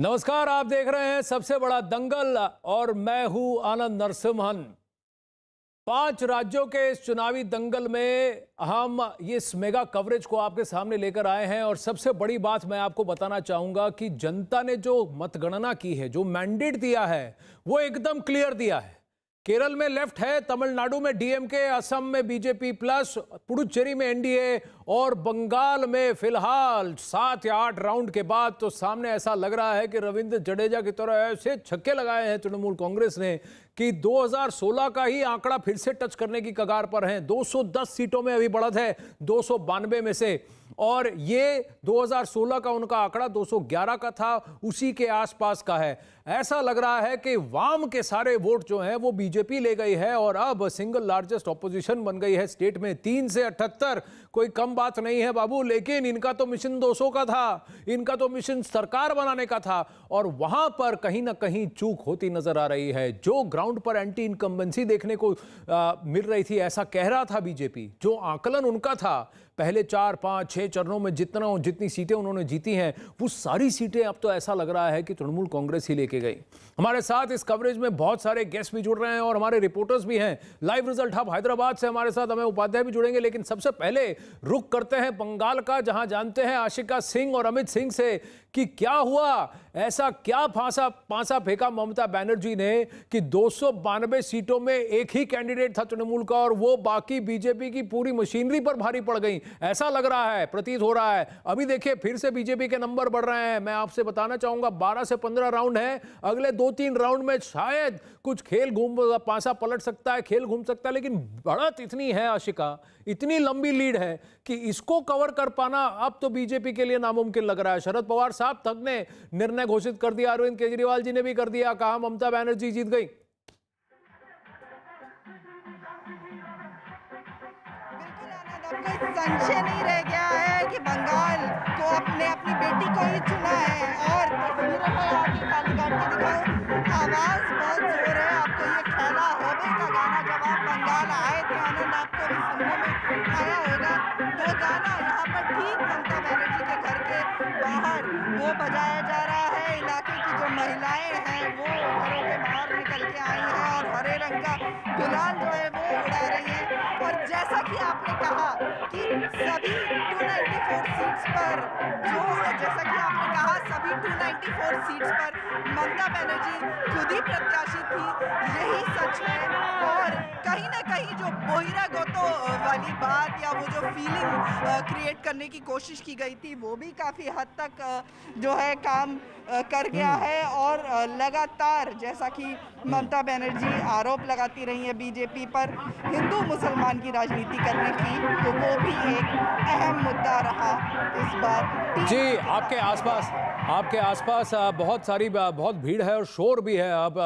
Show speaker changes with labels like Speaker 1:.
Speaker 1: नमस्कार, आप देख रहे हैं सबसे बड़ा दंगल और मैं हूं आनंद नरसिम्हन। 5 राज्यों के इस चुनावी दंगल में हम इस मेगा कवरेज को आपके सामने लेकर आए हैं और सबसे बड़ी बात मैं आपको बताना चाहूंगा कि जनता ने जो मतगणना की है, जो मैंडेट दिया है, वो एकदम क्लियर दिया है। केरल में लेफ्ट है, तमिलनाडु में डीएमके, असम में बीजेपी प्लस, पुडुचेरी में एनडीए और बंगाल में फिलहाल 7 या 8 राउंड के बाद तो सामने ऐसा लग रहा है कि रविंद्र जडेजा की तरह ऐसे छक्के लगाए हैं तृणमूल कांग्रेस ने कि 2016 का ही आंकड़ा फिर से टच करने की कगार पर हैं। 210 सीटों में अभी बढ़त है 292 में से, और ये 2016 का उनका आंकड़ा 211 का था, उसी के आसपास का है। ऐसा लग रहा है कि वाम के सारे वोट जो हैं वो बीजेपी ले गई है और अब सिंगल लार्जेस्ट ऑपोजिशन बन गई है स्टेट में। 3 से 78 कोई कम बात नहीं है बाबू, लेकिन इनका तो मिशन 200 का था, इनका तो मिशन सरकार बनाने का था और वहां पर कहीं ना कहीं चूक होती नजर आ रही है। जो ग्राउंड पर एंटी इनकम्बेंसी देखने को मिल रही थी, ऐसा कह रहा था बीजेपी, जो आकलन उनका था पहले 4, 5, 6 चरणों में जितनी सीटें उन्होंने जीती हैं, वो सारी सीटें अब तो ऐसा लग रहा है कि तृणमूल कांग्रेस ही लेके गई। हमारे साथ इस कवरेज में बहुत सारे गेस्ट भी जुड़ रहे हैं और हमारे रिपोर्टर्स भी हैं। लाइव रिजल्ट हब हैदराबाद से हमारे साथ अमय उपाध्याय भी जुड़ेंगे, लेकिन सबसे पहले रुख करते हैं बंगाल का, जहां जानते हैं आशिका सिंह और अमित सिंह से कि क्या हुआ, ऐसा क्या पांसा फेंका ममता बनर्जी ने कि 292 सीटों में एक ही कैंडिडेट था तृणमूल का और वो बाकी बीजेपी की पूरी मशीनरी पर भारी पड़ गई। ऐसा लग रहा है, प्रतीत हो रहा है। अभी देखिए फिर से बीजेपी के नंबर बढ़ रहे हैं। मैं आपसे बताना चाहूंगा 12 से 15 राउंड है, अगले 2-3 राउंड में शायद कुछ पांसा पलट सकता है, खेल घूम सकता है, लेकिन बढ़त इतनी है आशिका, इतनी लंबी लीड है कि इसको कवर कर पाना अब तो बीजेपी के लिए नामुमकिन लग रहा है। शरद पवार साहब तक ने निर्णय घोषित कर दिया, अरविंद केजरीवाल जी ने भी कर दिया, कहा ममता बनर्जी जीत गई।
Speaker 2: कोई संशय नहीं रह गया है कि बंगाल को अपनी बेटी को ही चुना है। और तस्वीरें मैं आगे काली काट के दिखाऊं, आवाज बहुत जोर है। आपको ये खेला होबे का गाना जब आप बंगाल आए थे आनंद, आपको भी सुनने में आया होगा। वो गाना यहाँ पर ठीक ममता बनर्जी के घर के बाहर वो बजाया जा रहा है। इलाके की जो महिलाएं हैं वो घरों के बाहर निकल के आई हैं और हरे रंग का गुलाल जो है वो उड़ा रही है। और जैसा कि आपने कहा कि सभी 294 सीट्स पर जैसा कि आपने कहा सभी 294 सीट्स पर ममता बनर्जी खुद ही प्रत्याशी थी, यही सच है। और कहीं ना कहीं जो बोहिरा गोतो वाली बात या वो जो फीलिंग क्रिएट करने की कोशिश की गई थी, वो भी काफ़ी हद तक जो है काम कर गया है। और लगातार जैसा कि ममता बनर्जी आरोप लगाती रही है बीजेपी पर हिंदू मुसलमान की राजनीति करने की, तो वो भी एक अहम मुद्दा रहा इस बार।
Speaker 1: जी, आपके आसपास बहुत भीड़ है और शोर भी है। अब